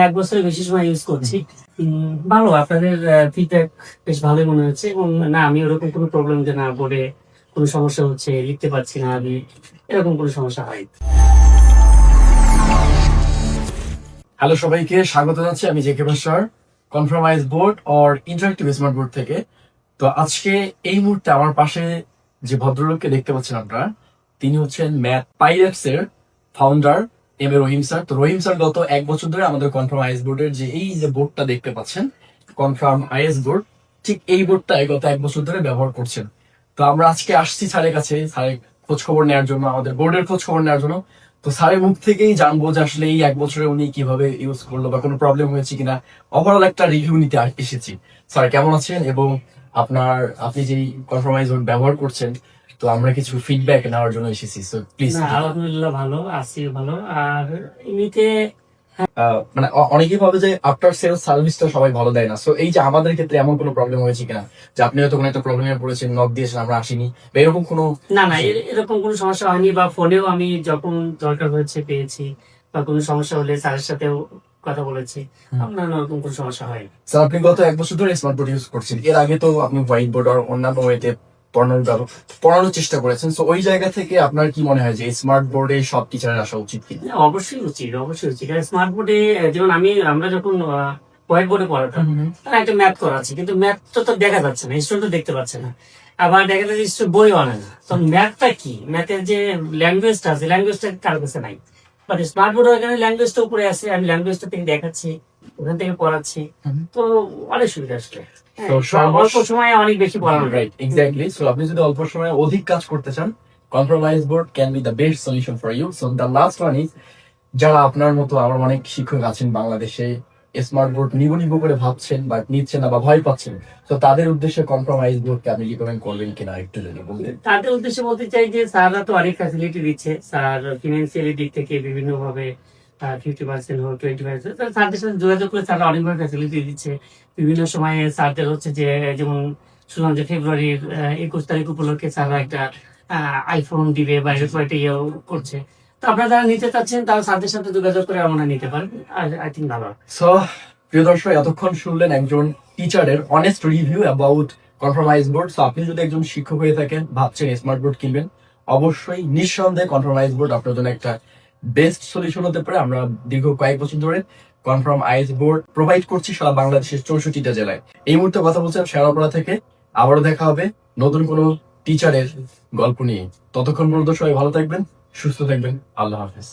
এক বছরের বেশি সময় ইউজ করছি। ভালো, আপনাদের ফিডব্যাক বেশ ভালোই মনে হচ্ছে। এবং না, আমি ওরকম কোনো প্রবলেম যে না বোর্ডে কোনো সমস্যা হচ্ছে, লিখতে পারছি না আমি, এরকম কোনো সমস্যা হয়। হ্যালো সবাইকে স্বাগত জানাচ্ছি আমি জেকে ভাস্কর কনফার্মাইজ board or interactive smart board থেকে। তো আজকে এই মুহূর্তে আমার পাশে যে ভদ্রলোককে দেখতে পাচ্ছেন আপনারা, তিনি হচ্ছেন ম্যাথ পাইরেটস এর founder M A Rahim sir. তো রহিম স্যার গত এক বছর ধরে আমাদের কনফার্ম আইএস বোর্ডের যে এই যে বোর্ডটা দেখতে পাচ্ছেন, কনফার্ম আইএস বোর্ড, ঠিক এই বোর্ডটাই গত এক বছর ধরে ব্যবহার করছেন। তো আমরা আজকে আসছি স্যারের কাছে, স্যারের খোঁজ খবর নেওয়ার জন্য, আমাদের বোর্ডের খোঁজ খবর নেওয়ার জন্য। তো স্যারের মুখ থেকেই জানবো যে আসলে এই এক বছরে উনি কিভাবে ইউজ করলো বা কোনো প্রবলেম হয়েছে কিনা। ওভারঅল একটা রিভিউ নিতে এসেছি। স্যার কেমন আছেন, এবং আপনি যেই কনফার্মাইজ বোর্ড ব্যবহার করছেন, তো আমরা কিছু ফিডব্যাক নেওয়ার জন্য এসেছি। So please. না, আলহামদুলিল্লাহ ভালো আছি, ভালো। আর এমনিতে মানে অনেকেই ভাবে যে আফটার সেলস সার্ভিসটা সবাই ভালো দেয় না। সো এই যে আমাদের ক্ষেত্রে এমন কোনো প্রবলেম হয়েছে কিনা, যে আপনি হয়তো কোনো একটা প্রবলেমে পড়েছেন, নক দিয়েছেন, আমরা আসিনি, বা এরকম কোনো? না না, এরকম কোনো সমস্যা হয়নি। বা ফোনেও আমি যখন দরকার হয়েছে পেয়েছি, বা কোনো সমস্যা হলে স্যারের সাথেও কথা বলেছি, আপনার ওরকম কোনো সমস্যা হয়নি। স্যার আপনি গত এক বছর ধরে স্মার্ট বোর্ড ইউজ করছেন, এর আগে তো আপনি হোয়াইট বোর্ড আর অন্যান্য ওয়েতে পড়ানোর চেষ্টা করেছেন। সো ওই জায়গা থেকে আপনার কি মনে হয় যে স্মার্ট বোর্ডে সব টিচারের আসা উচিত কি? অবশ্যই উচিত, অবশ্যই উচিত। স্মার্ট বোর্ডে যেমন আমরা যখন হোয়াইট বোর্ডে পড়াতাম, তারা একটা ম্যাথ করাচ্ছে, কিন্তু ম্যাথটা তো দেখা যাচ্ছে না, স্টুডেন্ট দেখতে পাচ্ছে না। আবার দেখা যাচ্ছে স্টুডেন্ট বই আনে না। তো ম্যাথটা কি, ম্যাথের যে ল্যাঙ্গুয়েজটা আছে, ল্যাঙ্গুয়েজটা কার কাছে নাই। বাট স্মার্ট বোর্ডে এখানে ল্যাঙ্গুয়েজটা উপরে আছে, আমি ল্যাঙ্গুয়েজটা থেকে দেখাচ্ছি, ওখান থেকে পড়াচ্ছি। তো অনেক সুবিধা আসলে। অল্প সময়ে অনেক বেশি পড়ানো। Right, exactly. সো আপনি যদি অল্প সময়ে অধিক কাজ করতে চান, compromise board can be the best solution for you. So the last one is, যারা আপনার মতো আমার অনেক শিক্ষক আছেন বাংলাদেশে, স্মার্ট বোর্ড নিব করে ভাবছেন বা নিচ্ছেন না বা ভয় পাচ্ছেন, তো তাদের উদ্দেশ্যে কম্প্রোমাইজ বোর্ডকে আপনি রিকমেন্ড করবেন কিনা একটু যদি বলতেন। তাদের উদ্দেশ্যে বলতে চাই যে স্যাররা তো অনেক ফ্যাসিলিটি দিচ্ছে। স্যার ফিনান্সিয়ালি দিক থেকে বিভিন্ন ভাবে 50% হোক 20%, স্যারদের সাথে যোগাযোগ করে স্যাররা অনেকভাবে ফ্যাসিলিটি দিচ্ছে। বিভিন্ন সময়ে স্যারদের হচ্ছে যে, যেমন শুনলাম যে ফেব্রুয়ারির 21 তারিখ উপলক্ষে স্যাররা একটা আইফোন দিবে বা এরকম একটা ইয়েও করছে। তো আপনারা যারা নিতে চাচ্ছেন তারা স্যারদের সাথে যোগাযোগ করে আমরা নিতে পারেন। আই থিঙ্ক ভালো। সো প্রিয় দর্শক, এতক্ষণ শুনলেন একজন টিচারের অনেস্ট রিভিউ অ্যাবাউট কনফার্মাইজ বোর্ড। সো আপনি যদি একজন শিক্ষক হয়ে থাকেন, ভাবছেন স্মার্ট বোর্ড কিনবেন, অবশ্যই নিঃসন্দেহে কনফার্মাইজ বোর্ড আপনার জন্য একটা বেস্ট সলিউশন হতে পারে। আমরা দীর্ঘ কয়েক বছর ধরে কনফার্ম আইএস বোর্ড প্রোভাইড করছি সারা বাংলাদেশের 64টা জেলায়। এই মুহূর্তে কথা বলছেন শেয়ারপাড়া থেকে। আবারও দেখা হবে নতুন কোনো টিচারের গল্প নিয়ে। ততক্ষণ পর্যন্ত সবাই ভালো থাকবেন, সুস্থ থাকবেন। আল্লাহ হাফেজ।